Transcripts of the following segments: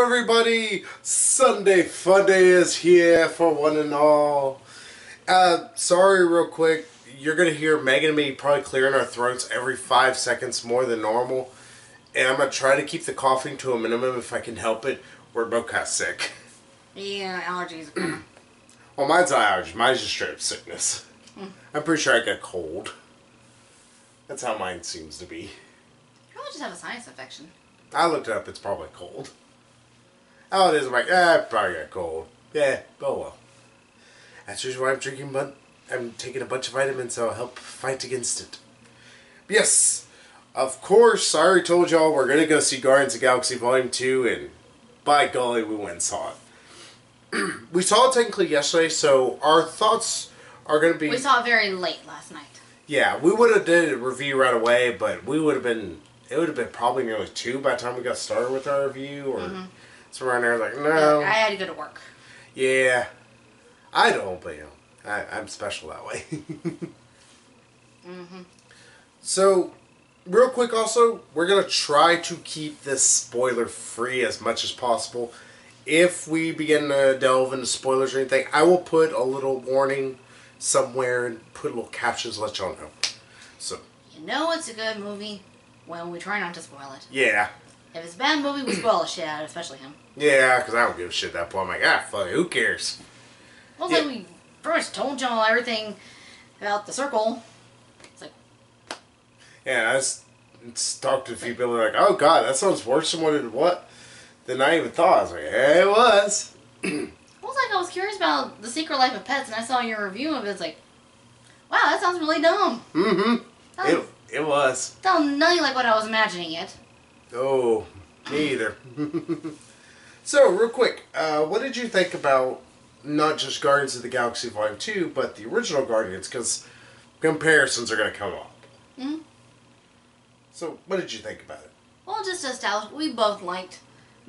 everybody! Sunday Funday is here for one and all. Sorry real quick, you're going to hear Megan and me probably clearing our throats every 5 seconds more than normal. And I'm going to try to keep the coughing to a minimum if I can help it. We're both kind of sick. Yeah, allergies are coming. Well, mine's not allergies, mine's just straight up sickness. I'm pretty sure I got a cold. That's how mine seems to be. You probably just have a sinus infection. I looked it up, it's probably cold. Oh, it is. I'm like, I probably got cold. Yeah, oh well. That's usually why I'm drinking, but I'm taking a bunch of vitamins that'll help fight against it. Yes, of course, I already told y'all we're going to go see Guardians of the Galaxy Volume 2, and by golly, we went and saw it. We saw it technically yesterday, so our thoughts are going to be... We saw it very late last night. Yeah, we would have did a review right away, but we would have been... It would have been probably nearly 2 by the time we got started with our review, or somewhere around there. Like, no. I had to go to work. Yeah. I don't, but, you know, I'm special that way. So, real quick also, we're going to try to keep this spoiler-free as much as possible. If we begin to delve into spoilers or anything, I will put a little warning somewhere and put little captions to let y'all know. So, you know it's a good movie when we try not to spoil it. yeah. If it's a bad movie, we spoil the shit out of it, especially him. Yeah, because I don't give a shit at that point. I'm like, fuck it, who cares? Well, like we first told y'all everything about the circle. It's like... Yeah, I just talked to a few people like, oh god, that sounds worse than I even thought. I was like, yeah, it was. Well, it's like I was curious about The Secret Life of Pets, and I saw your review of it. It's like, wow, that sounds really dumb. It was. Sounds nothing like what I was imagining it. Oh, me either. So, real quick, what did you think about not just Guardians of the Galaxy Volume 2, but the original Guardians? Because comparisons are going to come up. So, what did you think about it? Well, just to establish, we both liked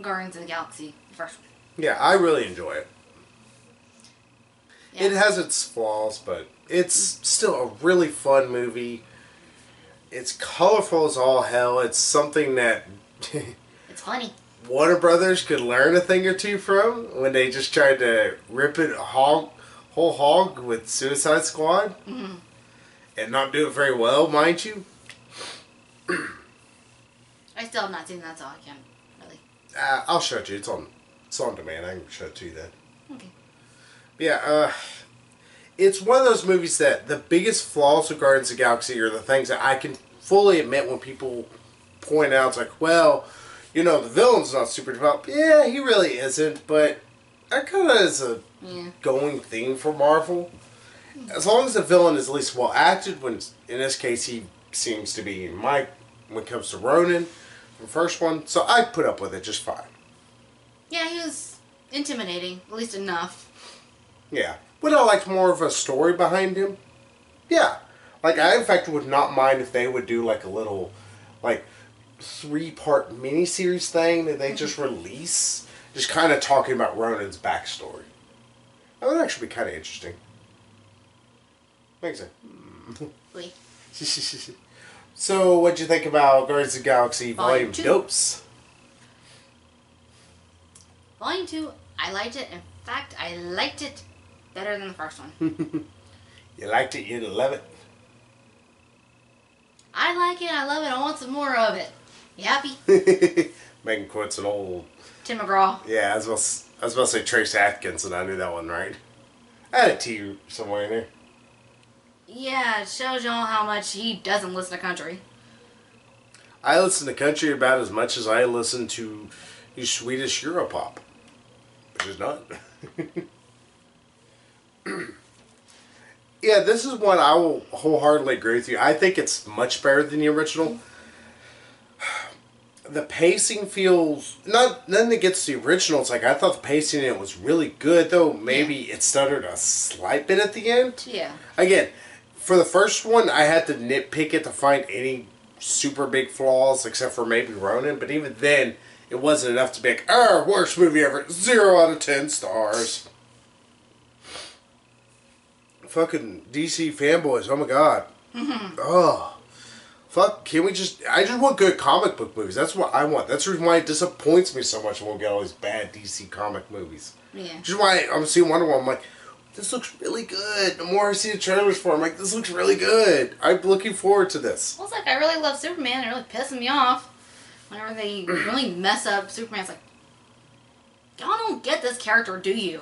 Guardians of the Galaxy, the first one. Yeah, I really enjoy it. Yeah. It has its flaws, but it's still a really fun movie. It's colorful as all hell. It's something that... It's funny. Warner Brothers could learn a thing or two from when they just tried to rip it whole hog with Suicide Squad. And not do it very well, mind you. I still have not seen that, so I can't really... I'll show it to you. It's on demand. I can show it to you then. Okay. Yeah, it's one of those movies that the biggest flaws of Guardians of the Galaxy are the things that I can fully admit when people point out. It's like, well, you know, the villain's not super developed. Yeah, he really isn't, but that kind of is a going theme for Marvel. As long as the villain is at least well acted, when in this case he seems to be, when it comes to Ronan, the first one, so I put up with it just fine. Yeah, he was intimidating, at least enough. Yeah. Would I like more of a story behind him? Yeah. Like, I in fact would not mind if they would do like a little, like, 3-part miniseries thing that they just release. Just kind of talking about Ronan's backstory. That would actually be kind of interesting. Makes sense. Oui. So, what'd you think about Guardians of the Galaxy Volume 2? Dopes? Volume 2, I liked it. In fact, I liked it better than the first one. You liked it, you'd love it. I like it, I love it, I want some more of it. You happy? Megan quotes an old... Tim McGraw. Yeah, I was about to say Trace Atkinson. I knew that one right. I had a T somewhere in there. Yeah, it shows y'all how much he doesn't listen to country. I listen to country about as much as I listen to Swedish Europop. Which is not. Yeah, this is one I will wholeheartedly agree with you. I think it's much better than the original. The pacing feels... Nothing against the original. It's like, I thought the pacing in it was really good, though maybe it stuttered a slight bit at the end. Yeah. Again, for the first one, I had to nitpick it to find any super big flaws, except for maybe Ronan. But even then, it wasn't enough to be like, worst movie ever. 0 out of 10 stars. Fucking DC fanboys, oh my god. Oh. fuck, can we just... I just want good comic book movies. That's what I want. That's the reason why it disappoints me so much when we get all these bad DC comic movies. Yeah. Which is why I'm seeing Wonder Woman, I'm like, this looks really good. The more I see the trailers for it, I'm like, this looks really good. I'm looking forward to this. Well, it's like, I really love Superman. It really pissing me off whenever they really mess up Superman. It's like, y'all don't get this character, do you?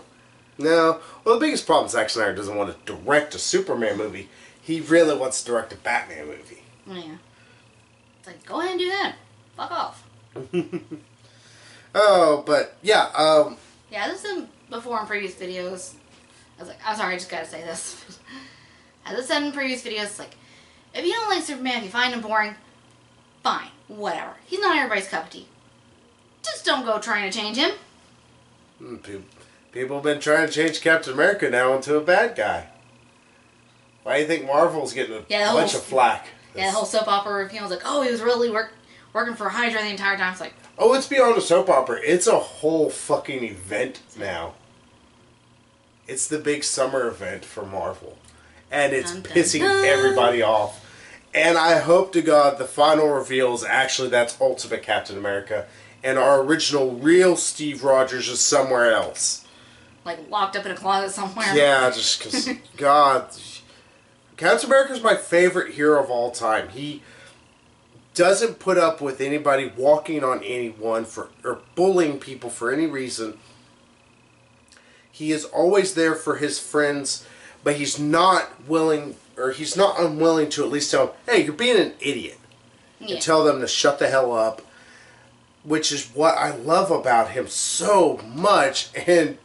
No. Well, the biggest problem is Zack Snyder doesn't want to direct a Superman movie. He really wants to direct a Batman movie. Yeah. It's like, go ahead and do that. Fuck off. Oh, but, yeah, Yeah, this is before in previous videos. I was like, I'm sorry, I just gotta say this. As I said in previous videos, it's like, if you don't like Superman, if you find him boring, fine, whatever. He's not everybody's cup of tea. Just don't go trying to change him. People have been trying to change Captain America now into a bad guy. Why do you think Marvel's getting a bunch of flack? Yeah, the whole soap opera review was like, oh, he was really working for Hydra the entire time. It's like, oh, it's beyond a soap opera. It's a whole fucking event now. It's the big summer event for Marvel. And it's pissing everybody off. And I hope to God the final reveal is actually that's Ultimate Captain America. And our original real Steve Rogers is somewhere else. like locked up in a closet somewhere. Yeah, just because, God. Captain America's my favorite hero of all time. He doesn't put up with anybody walking on anyone or bullying people for any reason. He is always there for his friends, but he's not willing, or he's not unwilling to at least tell them, hey, you're being an idiot. Yeah. And tell them to shut the hell up, which is what I love about him so much. And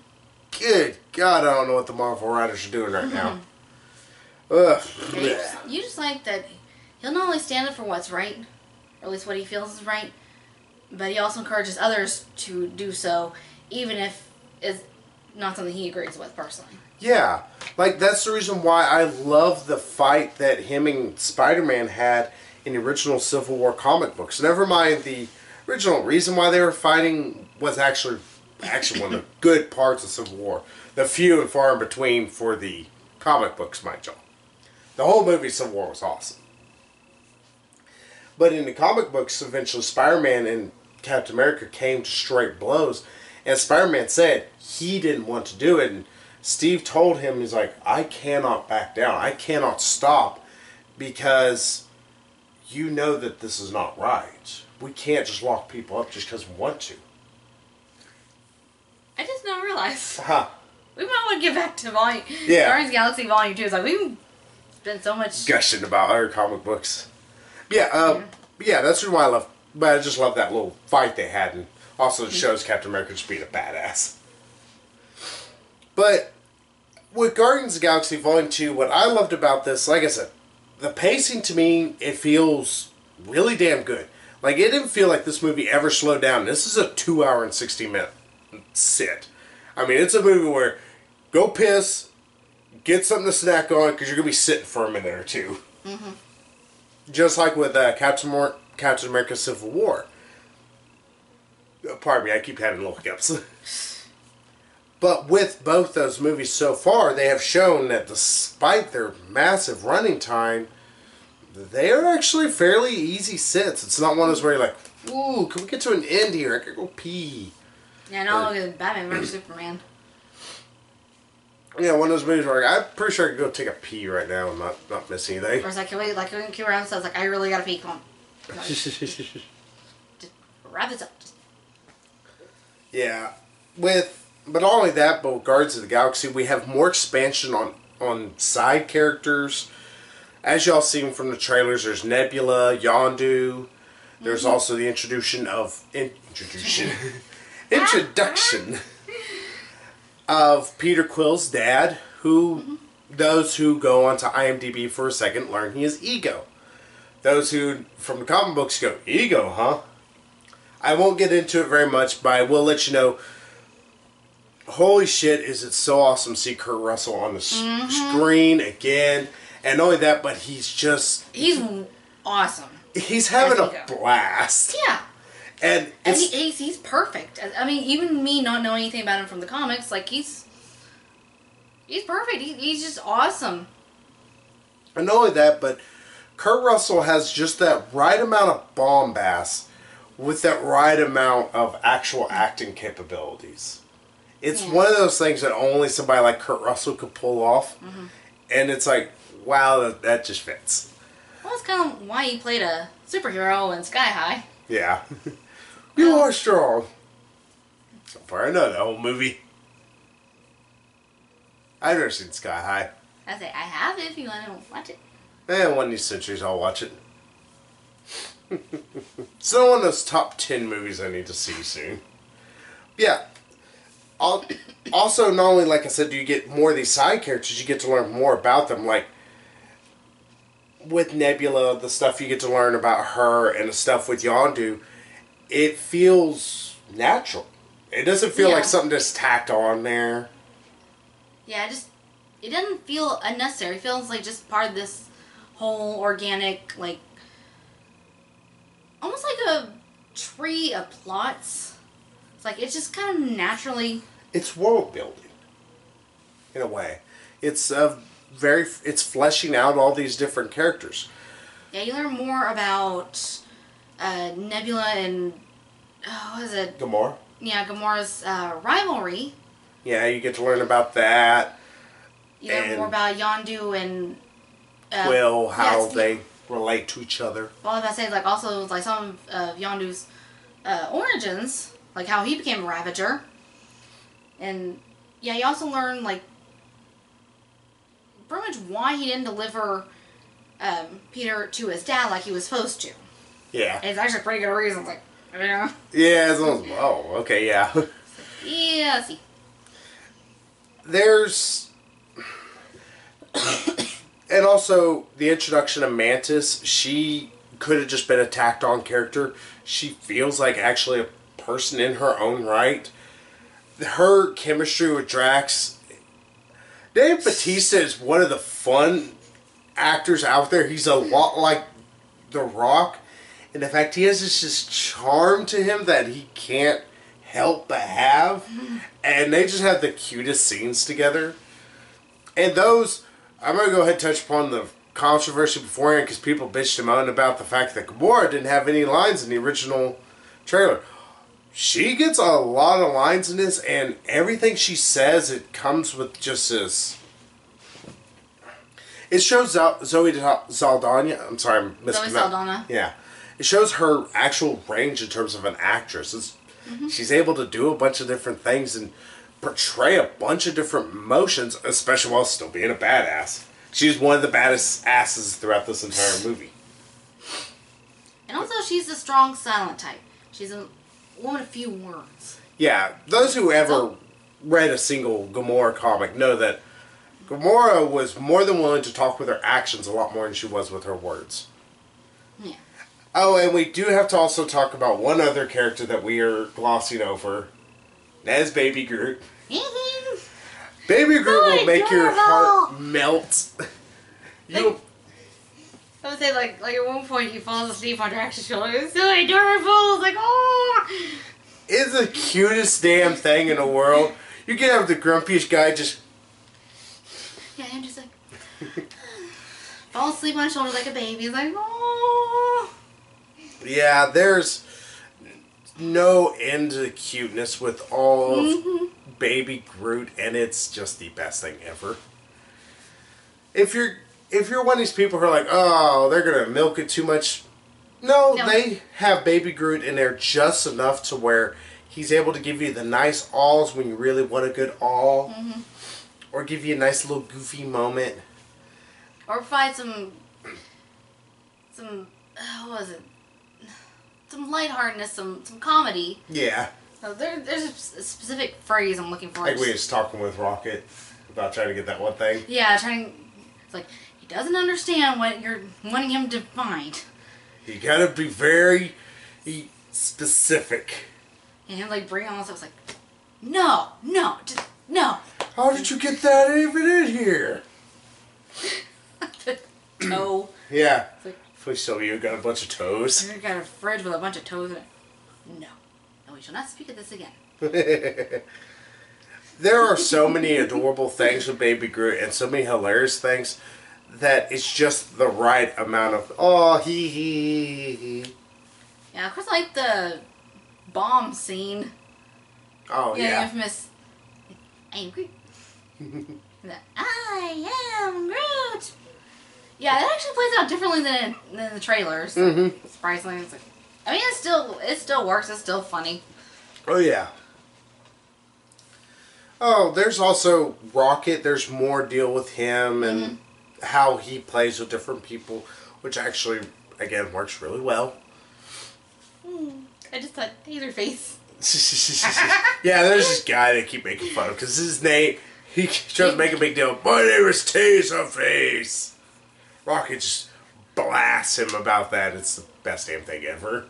good God, I don't know what the Marvel writers are doing right now. Ugh. You just like that he'll not only stand up for what's right, or at least what he feels is right, but he also encourages others to do so, even if it's not something he agrees with personally. Yeah, like that's the reason why I love the fight that him and Spider-Man had in the original Civil War comic books. Never mind the original reason why they were fighting was actually one of the good parts of Civil War. The few and far in between for the comic books, mind you. The whole movie Civil War was awesome. But in the comic books, eventually Spider-Man and Captain America came to straight blows. And Spider-Man said he didn't want to do it. And Steve told him, he's like, I cannot back down. I cannot stop because you know that this is not right. We can't just lock people up just because we want to. I just now realized. Huh. We might want to get back to Guardians of the Galaxy Volume 2. It's like, we've spent so much gushing about other comic books. Yeah, that's why I love. But I just love that little fight they had, and also it shows Captain America just being a badass. But with Guardians of the Galaxy Volume 2, what I loved about this, like I said, the pacing to me, it feels really damn good. Like, it didn't feel like this movie ever slowed down. This is a 2 hour and 60-minute sit. I mean, it's a movie where go piss, get something to snack on, because you're going to be sitting for a minute or two. Mm-hmm. Just like with Captain America Civil War. Pardon me, I keep having little hiccups. But with both those movies so far, they have shown that despite their massive running time, they are actually fairly easy sits. It's not one of those where you're like, ooh, can we get to an end here? I could go pee. Yeah, no, look at Batman vs Superman. Yeah, one of those movies where I'm pretty sure I could go take a pee right now and not miss anything. Or it's like, can we keep around? So it's like, I really gotta pee. Come on. Just wrap this up. Yeah, but not only that, but with Guardians of the Galaxy, we have more expansion on side characters. As y'all seen from the trailers, there's Nebula, Yondu. There's also the introduction of of Peter Quill's dad, who those who go onto IMDb for a second learn he is Ego. Those who, from the comic books, go, Ego, huh? I won't get into it very much, but I will let you know, holy shit, is it so awesome to see Kurt Russell on the screen again. And not only that, but he's awesome. He's having a blast. Yeah. And he's perfect. I mean, even me not knowing anything about him from the comics, like, he's perfect. He's just awesome. And not only that, but Kurt Russell has just that right amount of bombast with that right amount of actual acting capabilities. It's one of those things that only somebody like Kurt Russell could pull off. Mm-hmm. And it's like, wow, that just fits. Well, that's kind of why he played a superhero in Sky High. Yeah. You are strong. So far, I know the whole movie. I've never seen Sky High. I say, I have if you want to watch it. One of these centuries I'll watch it. It's not one of those top 10 movies I need to see soon. Yeah. Also, not only, like I said, do you get more of these side characters, you get to learn more about them. Like, with Nebula, the stuff you get to learn about her and the stuff with Yondu, it feels natural. It doesn't feel like something just tacked on there. Yeah, it doesn't feel unnecessary. It feels like just part of this whole organic, like, almost like a tree of plots. It's like, it's just kind of naturally... It's world building, in a way. It's it's fleshing out all these different characters. Yeah, you learn more about Nebula and what is it? Gamora. Yeah, Gamora's rivalry. Yeah, you get to learn about that. You learn more about Yondu and Quill, how they relate to each other. Well, I was about to say, like, also like some of Yondu's origins, like how he became a Ravager. And, yeah, you also learn, like, pretty much why he didn't deliver Peter to his dad like he was supposed to. Yeah. And it's actually a pretty good reason. It's like, yeah. Yeah, it's almost, oh, okay, yeah. Yeah, see. There's... and also, the introduction of Mantis, she could have just been a tacked-on character. She feels like actually a person in her own right. Her chemistry with Drax. Dave Bautista is one of the fun actors out there. He's a lot like The Rock. And in fact, he has this charm to him that he can't help but have. And they just have the cutest scenes together. And those, I'm going to go ahead and touch upon the controversy beforehand because people bitched and moaned about the fact that Gamora didn't have any lines in the original trailer. She gets a lot of lines in this, and everything she says, it comes with just this... It shows Zoe Saldana. I'm sorry, I'm Zoe Saldana. Yeah. It shows her actual range in terms of an actress. She's able to do a bunch of different things and portray a bunch of different emotions, especially while still being a badass. She's one of the baddest asses throughout this entire movie. And also, she's the strong, silent type. She's a woman of few words. Yeah, those who ever read a single Gamora comic know that Gamora was more than willing to talk with her actions a lot more than she was with her words. Yeah. Oh, and we do have to also talk about one other character that we are glossing over. That is Baby Groot. Baby Groot will make your heart melt. I would say, like at one point he falls asleep on Drax's shoulder. It's so adorable. It's like, oh! It's the cutest damn thing in the world. You can have the grumpiest guy just... Yeah, I'm just like... fall asleep on his shoulder like a baby. It's like, oh! Yeah, there's no end to the cuteness with all of Baby Groot, and it's just the best thing ever. If you're one of these people who are like, oh, they're going to milk it too much. No, they have Baby Groot in there just enough to where he's able to give you the nice awls when you really want a good awl. Or give you a nice little goofy moment. Or provide some what was it? Some lightheartedness, some comedy. Yeah. So there's a specific phrase I'm looking for. Like we were just talking with Rocket about trying to get that one thing. Yeah, it's like, he doesn't understand what you're wanting him to find. You gotta be very specific. And like bring on stuff, like, no, just no. How did you get that even in here? Toe. Yeah. It's like, please show you got a bunch of toes. You got a fridge with a bunch of toes in it. No, we shall not speak of this again. There are so many adorable things with Baby Groot and so many hilarious things that it's just the right amount of oh he. Yeah, of course I like the bomb scene. Oh yeah. Infamous. I am Groot. I am Groot. Yeah, that actually plays out differently than the trailers. Surprisingly, it's like, I mean, it still works. It's still funny. Oh yeah. Oh, there's also Rocket. There's more deal with him and how he plays with different people, which actually, again, works really well. I just thought Taserface. Yeah, there's this guy they keep making fun of because his name, he tries to make a big deal. My name is Taserface. Rocket just blasts him about that. It's the best damn thing ever.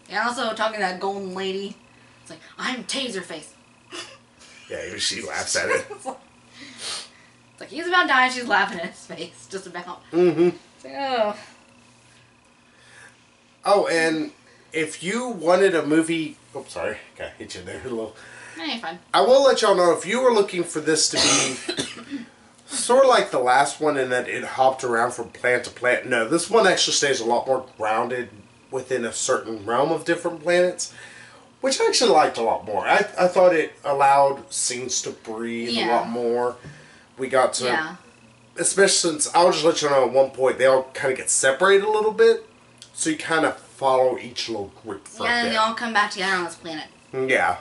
And also talking to that golden lady. It's like, I'm Taserface. Yeah, even she laughs at it. It's like he's about dying, she's laughing at his face. Just about. It's like, oh. Oh, and if you wanted a movie... Oh, sorry. Got hit you there a little. Ain't fun. I will let y'all know, if you were looking for this to be sort of like the last one in that it hopped around from planet to planet. No, this one actually stays a lot more grounded within a certain realm of different planets, which I actually liked a lot more. I thought it allowed scenes to breathe a lot more. We got to... Yeah. Especially since, I'll just let you know at one point, they all kind of get separated a little bit. So you kind of follow each little group for a bit. And they all come back together on this planet. Yeah.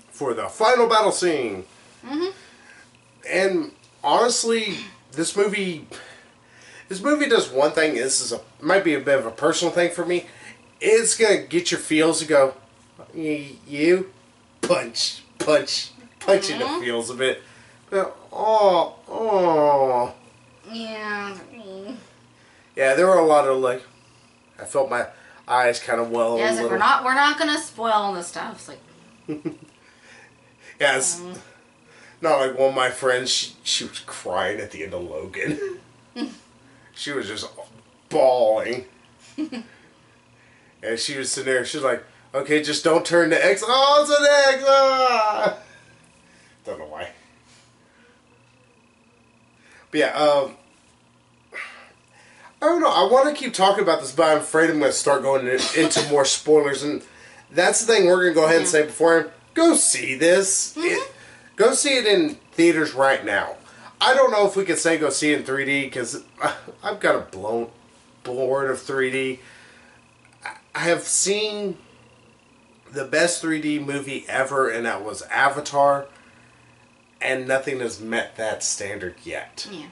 For the final battle scene. And honestly, this movie does one thing. This might be a bit of a personal thing for me. It's going to get your feels to go, you punch in the feels a bit. But, oh. Yeah. Yeah, there were a lot of, like, I felt my eyes kind of well. Yeah, it's like, we're not going to spoil all this stuff. It's like... Yeah, it's not like one of my friends, she was crying at the end of Logan. She was just bawling. And she was sitting there, she was like, okay, just don't turn to X. Oh, it's an X! Ah! Don't know why. But yeah, I don't know, I want to keep talking about this, but I'm afraid I'm going to start going into more spoilers. And that's the thing we're going to go ahead and say beforehand. Go see this. Go see it in theaters right now. I don't know if we could say go see it in 3D, because I've got a bored of 3D. I have seen the best 3D movie ever, and that was Avatar, and nothing has met that standard yet. Yeah.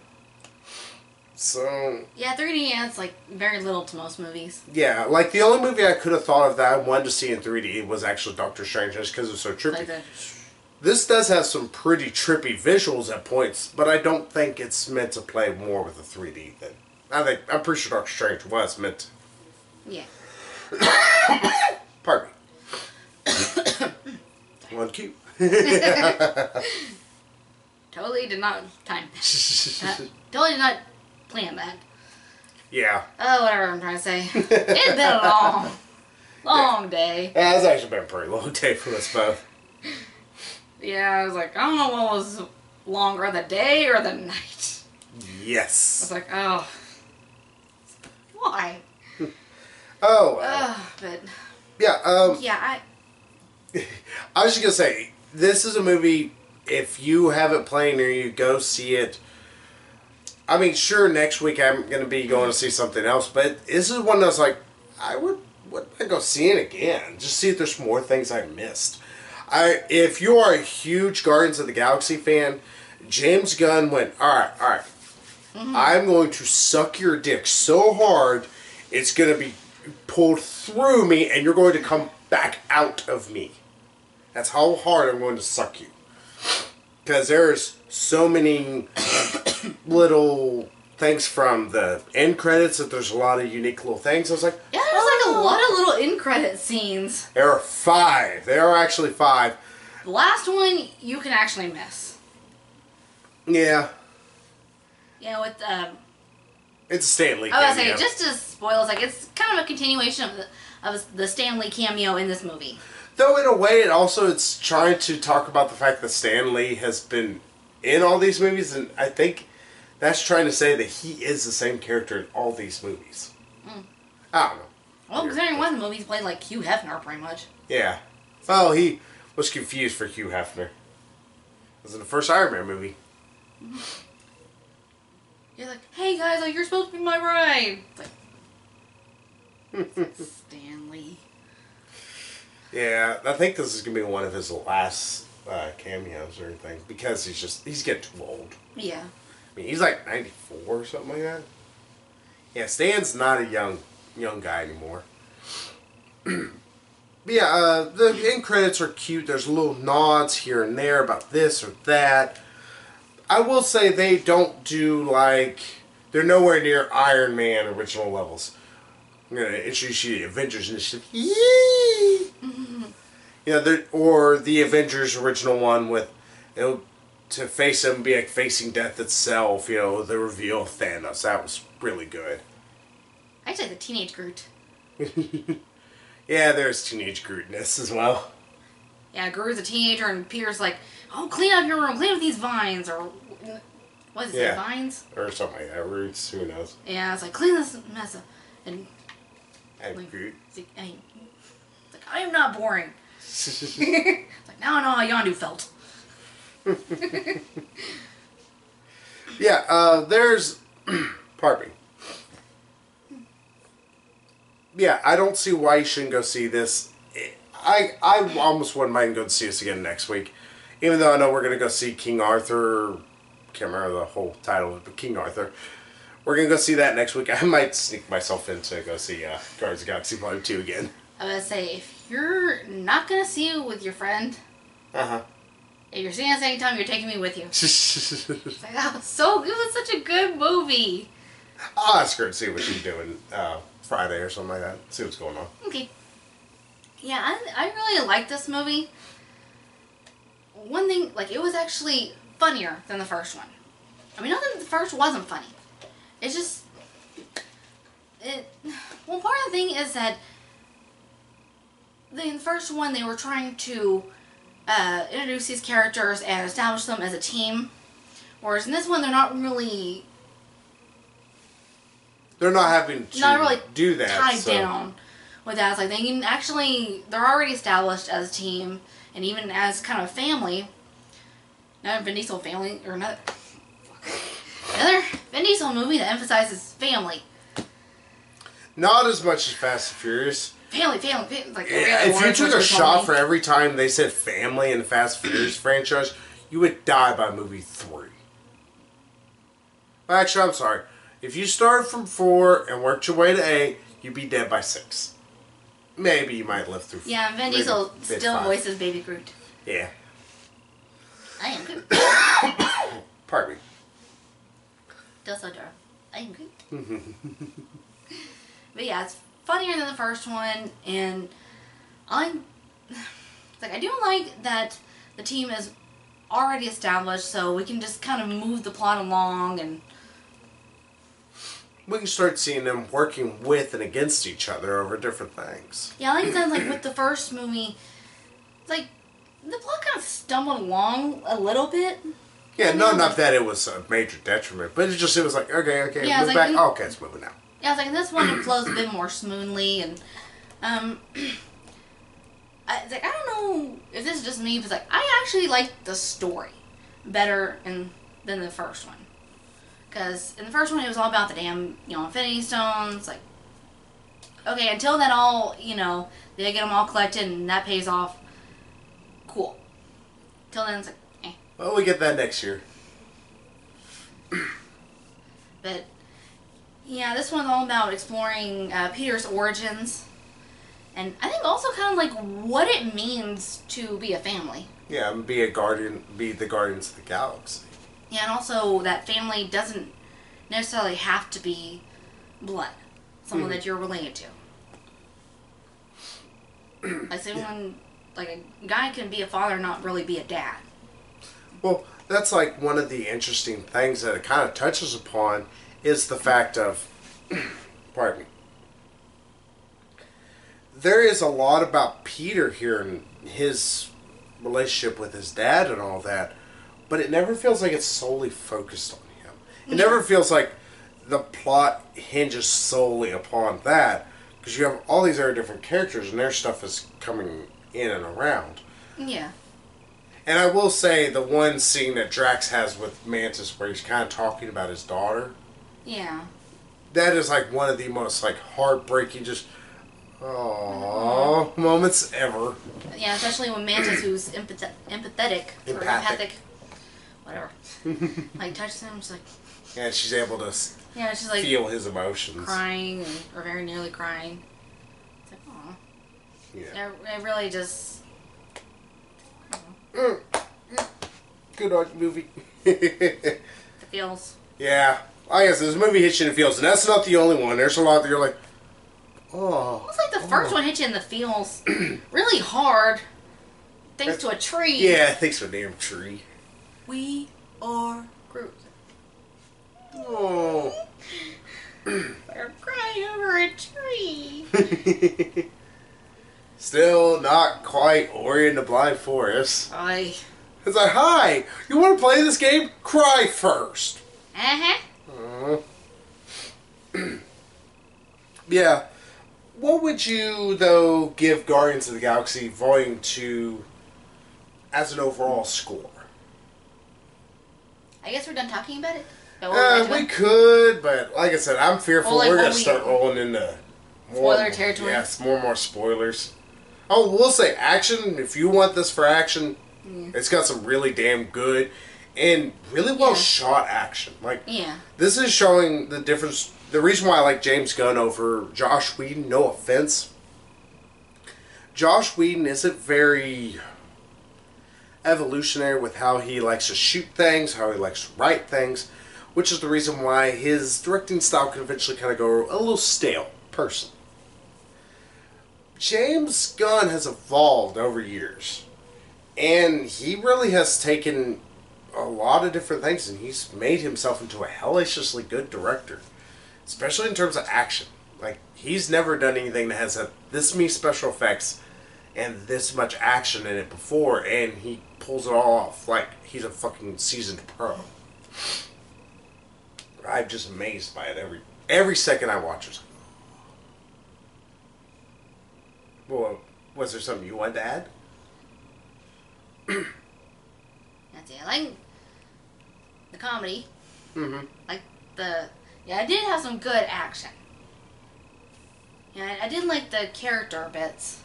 So... Yeah, 3D adds, like, very little to most movies. Yeah, like, the only movie I could have thought of that I wanted to see in 3D was actually Doctor Strange, just because it's so trippy. Like this does have some pretty trippy visuals at points, but I don't think it's meant to play more with the 3D than... I'm pretty sure Doctor Strange was meant to. Yeah. Pardon me. One cue. Totally did not time that. Totally did not plan that. Yeah. Oh, whatever I'm trying to say. It's been a long day. Yeah, it's actually been a pretty long day for us both. Yeah, I was like, I don't know what was longer, the day or the night. Yes. I was like, oh. Why? Oh. But. Yeah, Yeah, I was just going to say, this is a movie, if you have it playing or you go see it, I mean, sure, next week I'm going to be going to see something else, but this is one that's like, I would go see it again. Just see if there's more things I missed. If you are a huge Guardians of the Galaxy fan, James Gunn went, alright. I'm going to suck your dick so hard, it's going to be pulled through me, and you're going to come back out of me. That's how hard I'm going to suck you. Because there's so many little things from the end credits that there's a lot of unique little things. I was like, yeah, there's like a lot of little end credit scenes. There are 5. There are actually 5. The last one you can actually miss. Yeah. Yeah, with it's a Stan Lee cameo. I was going to say, just to spoil, it's kind of a continuation of the Stan Lee cameo in this movie. Though in a way, it's trying to talk about the fact that Stan Lee has been in all these movies, and I think That's trying to say that he is the same character in all these movies. Mm. I don't know. Well, considering one of the movies played like Hugh Hefner, pretty much. Yeah. Well, he was confused for Hugh Hefner. It was in the first Iron Man movie. You're like, hey guys, like you're supposed to be my bride. It's like Stanley. Yeah, I think this is gonna be one of his last cameos or anything because he's getting too old. Yeah. I mean, he's like 94 or something like that. Yeah, Stan's not a young guy anymore. But yeah, the end credits are cute. There's little nods here and there about this or that. I will say they don't do like... They're nowhere near Iron Man original levels. I'm going to introduce you to the Avengers Initiative. Yee! You know, or the Avengers original one with... You know, to face him be like facing death itself. You know, the reveal of Thanos. That was really good. I'd say the Teenage Groot. Yeah, there's teenage Grootness as well. Yeah, Groot's a teenager and Peter's like, oh, clean up your room, clean up these vines, or what is it, vines? Or something like that, roots, who knows. Yeah, it's like, clean this mess up. And like, Groot. It's like, I am not boring. It's like, now I know how Yondu felt. Yeah, there's... pardon me. Yeah, I don't see why you shouldn't go see this. I almost wouldn't mind going to see this again next week. Even though I know we're going to go see King Arthur. Can't remember the whole title, but King Arthur. We're going to go see that next week. I might sneak myself in to go see Guardians of the Galaxy Volume 2 again. I was going to say, if you're not going to see it with your friend... Uh-huh. If you're seeing it the same time, you're taking me with you. It's like, that was so good. It was such a good movie. I'll ask her and see what she's doing Friday or something like that. See what's going on. Okay. Yeah, I really like this movie. One thing, like, it was actually funnier than the first one. I mean, not that the first wasn't funny. It's just... Well, part of the thing is that in the first one, they were trying to introduce these characters and establish them as a team. Whereas in this one, they're not really... They're not having to do that. Tied down with that. It's like they can actually... They're already established as a team and even as kind of a family. Another Vin Diesel family... Or another Vin Diesel movie that emphasizes family. Not as much as Fast and Furious. Family. Like, if you took a shot for every time they said family in the Fast and Furious franchise, you would die by movie 3. Actually, I'm sorry. If you started from 4 and worked your way to 8, you'd be dead by 6. Maybe you might live through 5. Yeah, Vin Diesel still voices Baby Groot. Yeah. I am Groot. Pardon me. Does I am Groot. But yeah, it's funnier than the first one, and I do like that the team is already established, so we can just kind of move the plot along, and we can start seeing them working with and against each other over different things. Yeah, like I said, like with the first movie, like the plot kind of stumbled along a little bit. Yeah, not that it was a major detriment, but it was like, okay, yeah, move back. Okay, it's moving now. Yeah, it's like in this one it flows a bit more smoothly, and I don't know if this is just me, but it's like I actually like the story better than the first one. Because in the first one it was all about the damn, Infinity Stones. Like, okay, until that all, they get them all collected and that pays off. Cool. Till then it's like, eh. Well, we get that next year. But yeah, this one's all about exploring Peter's origins, and I think also kind of like what it means to be a family. Yeah, and be the Guardians of the Galaxy. Yeah, and also that family doesn't necessarily have to be blood, someone that you're related to. Like someone, like a guy can be a father, not really be a dad. Well, that's like one of the interesting things that it kind of touches upon is the fact of, pardon me, there is a lot about Peter here and his relationship with his dad and all that, but it never feels like it's solely focused on him. It never feels like the plot hinges solely upon that, because you have all these other different characters and their stuff is coming in and around. Yeah. And I will say the one scene that Drax has with Mantis where he's kind of talking about his daughter. Yeah. That is like one of the most like heartbreaking, just aww moments ever. Yeah, especially when Mantis, who's empathetic, or empathic, whatever, like touches him, she's like, and she's able to she's like feel his emotions, crying or very nearly crying. It's like, aw. Yeah. It really just. Good art movie. It feels. Yeah. I guess this movie hits you in the feels, and that's not the only one. There's a lot that you're like, oh. It's like the first one hit you in the feels really hard, thanks to a tree. Yeah, thanks to a damn tree. We are Groot. Oh. We're crying over a tree. Still not quite Ori and the Blind Forest. Aye. It's like, hi, you want to play this game? Cry first. Uh-huh. Yeah. What would you, though, give Guardians of the Galaxy Volume 2 as an overall score? I guess we're done talking about it. We could, but like I said, I'm fearful we're going to start rolling into more spoiler territory. Yes, more spoilers. Oh, we'll say action. If you want this for action, it's got some really damn good and really well shot action. Like, this is showing the difference. The reason why I like James Gunn over Josh Whedon, no offense. Josh Whedon isn't very evolutionary with how he likes to shoot things, how he likes to write things, which is the reason why his directing style can eventually kind of go a little stale, personally. James Gunn has evolved over years, and he really has taken a lot of different things, and he's made himself into a hellaciously good director, especially in terms of action. Like, he's never done anything that has this many special effects and this much action in it before, and he pulls it all off like he's a fucking seasoned pro. I'm just amazed by it every second I watch it. Well, was there something you wanted to add? That's it. I like the comedy. Mm-hmm. Like I did have some good action. Yeah, I did like the character bits.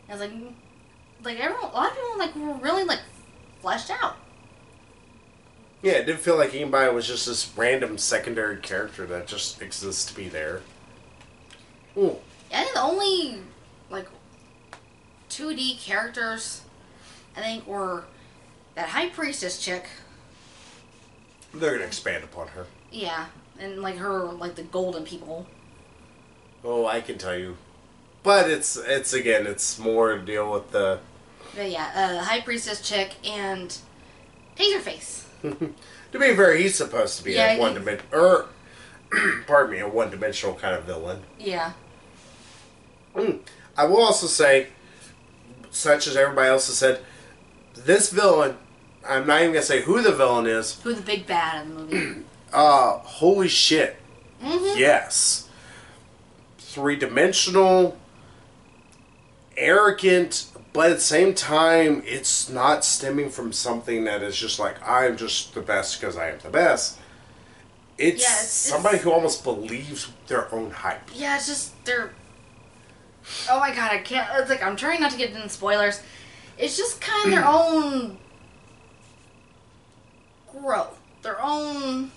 I was like everyone, a lot of people were really fleshed out. Yeah, it didn't feel like anybody was just this random secondary character that just exists to be there. Ooh. Yeah, I think the only 2D characters I think were that High Priestess chick. They're gonna expand upon her. Yeah, and her the golden people. Oh, I can tell you, but it's more to deal with the. But yeah, High Priestess chick and Taserface. To be fair, he's supposed to be a one-dimensional, pardon me, a one-dimensional kind of villain. Yeah. I will also say, such as everybody else has said, this villain, I'm not even going to say who the villain is. Who's the big bad in the movie? Holy shit. Mm-hmm. Yes. Three-dimensional, arrogant, but at the same time, it's not stemming from something that is just like, I'm just the best because I am the best. It's somebody who almost believes their own hype. Yeah, it's just, they're... Oh my god, I can't... It's I'm trying not to get into spoilers. It's just kind of their own growth. Their own...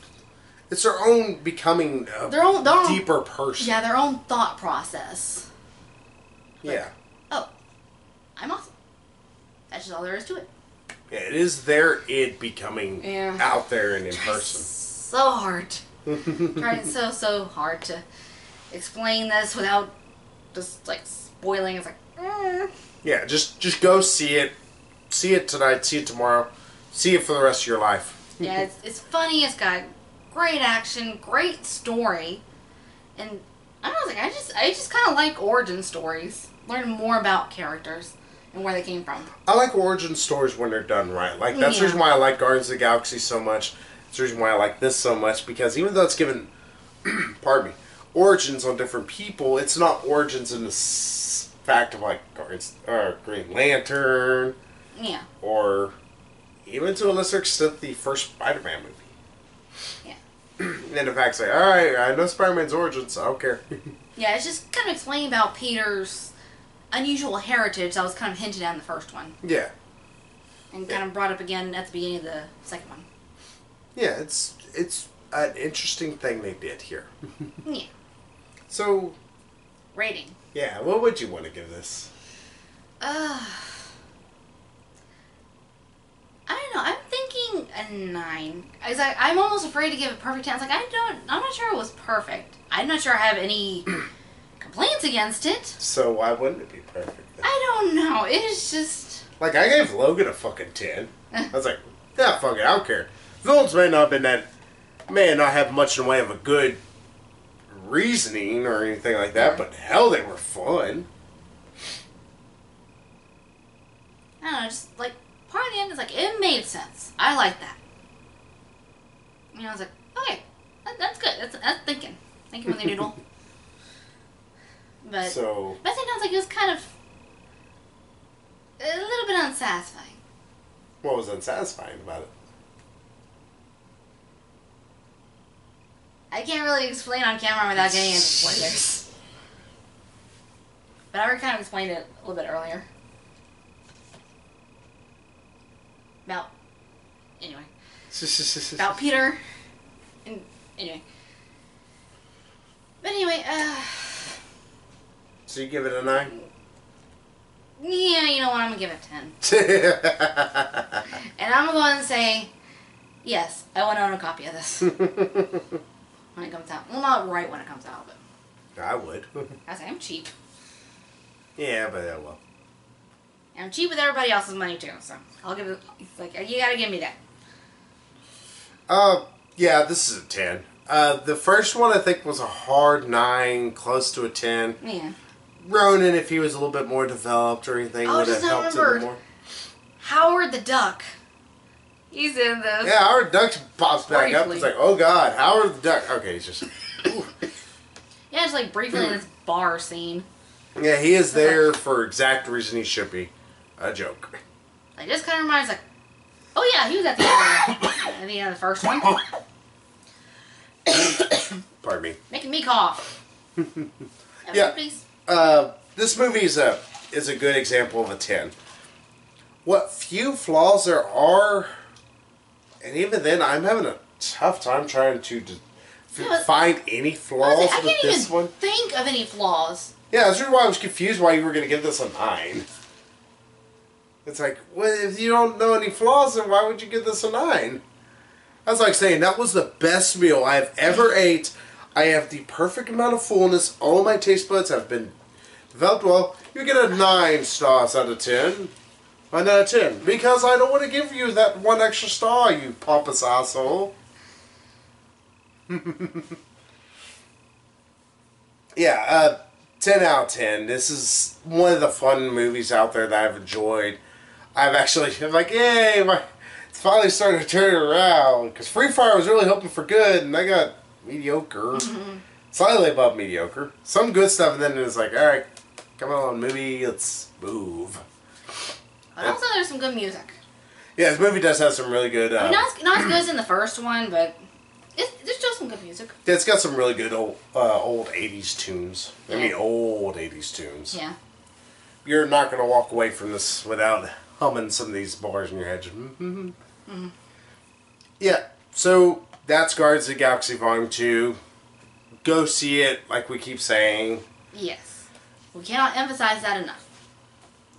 It's their own becoming their own deeper person. Yeah, their own thought process. Yeah. Oh, I'm awesome. That's just all there is to it. Yeah, it is their id becoming out there and in person. So hard. Trying so hard to explain this without just spoiling. It's Yeah, just go see it. See it tonight. See it tomorrow. See it for the rest of your life. Yeah, it's funny. It's got great action, great story, and I don't know. I just kind of like origin stories. Learn more about characters and where they came from. I like origin stories when they're done right. That's the reason why I like Guardians of the Galaxy so much. It's the reason why I like this so much, because even though it's given, pardon me, origins on different people, it's not origins in the fact of like Green Lantern. Yeah. Or even to a lesser extent, the first Spider-Man movie. Yeah. And the fact's like, alright, I know Spider-Man's origins, so I don't care. Yeah, it's just kind of explaining about Peter's unusual heritage that was kind of hinted at in the first one. Yeah. And kind of brought up again at the beginning of the second one. Yeah, it's an interesting thing they did here. Yeah. So... Rating. Yeah, what would you want to give this? I don't know. I'm thinking a 9. I'm almost afraid to give it perfect 10. It's like, I'm not sure it was perfect. I'm not sure I have any complaints against it. So why wouldn't it be perfect then? I don't know. It's just... Like, I gave Logan a fucking 10. I was like, yeah, fuck it, I don't care. Villains may not have much in the way of a good reasoning or anything like that, but hell, they were fun. I don't know, just like, part of the end is like, it made sense. I like that. You know, I was like, okay, that's good. That's thinking. Thinking with your noodle. But at the same time, it's like, it was kind of a little bit unsatisfying. What was unsatisfying about it? I can't really explain on camera without getting into spoilers. But I already kind of explained it a little bit earlier. About Peter. And anyway. But anyway, So you give it a 9? Yeah, you know what, I'm gonna give it a 10. And I'm going to say, yes, I want to own a copy of this. When it comes out. Well, not right when it comes out, but... I would. I say, I'm cheap. Yeah, but well. And I'm cheap with everybody else's money, too, so I'll give it... It's like, you gotta give me that. Yeah, this is a 10. The first one, I think, was a hard 9, close to a 10. Yeah. Ronan, if he was a little bit more developed or anything, would have helped him more. Howard the Duck. He's in this. Yeah, Howard the Duck pops back up. It's like, oh god, Howard the Duck. Okay, he's just... Yeah, just like briefly in this bar scene. Yeah, he is there for exact reason he should be. A joke. Like, this kind of reminds, like... Oh yeah, he was at the end of the first one. Pardon me. Making me cough. Yeah. Please. This movie is a good example of a 10. What few flaws there are, and even then, I'm having a tough time trying to find any flaws with this one. I can't even think of any flaws. Yeah, that's why I was confused why you were going to give this a 9. It's like, well, if you don't know any flaws, then why would you give this a 9? That's like saying, that was the best meal I have ever ate. I have the perfect amount of fullness. All my taste buds have been developed well. You get a 9 stars out of 10. Why not a 10? Because I don't want to give you that one extra star, you pompous asshole. Yeah, 10 out of 10. This is one of the fun movies out there that I've enjoyed. I'm like, yay, it's finally starting to turn around. Because Free Fire was really hoping for good, and I got mediocre. Slightly above mediocre. Some good stuff, and then it's like, alright, come on, movie, let's move. But also, there's some good music. Yeah, this movie does have some really good... not as good as in the first one, but there's still some good music. Yeah, it's got some really good old 80s tunes. I mean, old 80s tunes. Yeah. You're not going to walk away from this without humming some of these bars in your head. Yeah, so that's Guardians of the Galaxy Volume 2. Go see it, like we keep saying. Yes. We cannot emphasize that enough.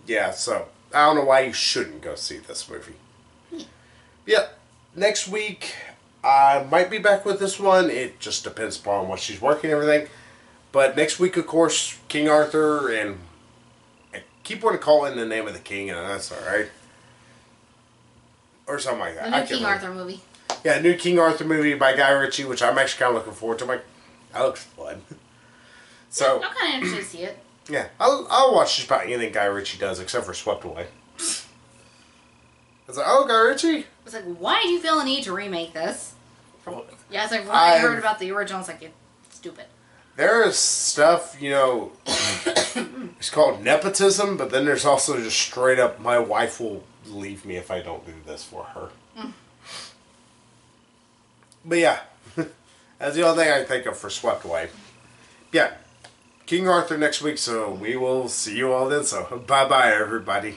Yeah, so I don't know why you shouldn't go see this movie. Yeah, next week I might be back with this one. It just depends upon what she's working and everything. But next week, of course, King Arthur, and I keep wanting to call in the name of the king, and that's alright. Or something like that. The new King Arthur movie. Yeah, new King Arthur movie by Guy Ritchie, which I'm actually kind of looking forward to. I'm like, that looks fun. So, I'm kind of interested to see it. Yeah, I'll watch just about anything Guy Ritchie does, except for Swept Away. It's like, oh, Guy Ritchie? It's like, why did you feel the need to remake this? Yeah, it's like when I heard about the original, it's like, it's stupid. There is stuff, you know, it's called nepotism, but then there's also just straight up, my wife will leave me if I don't do this for her. But yeah, that's the only thing I can think of for Swept Away. Yeah, King Arthur next week, so we will see you all then. So bye-bye, everybody.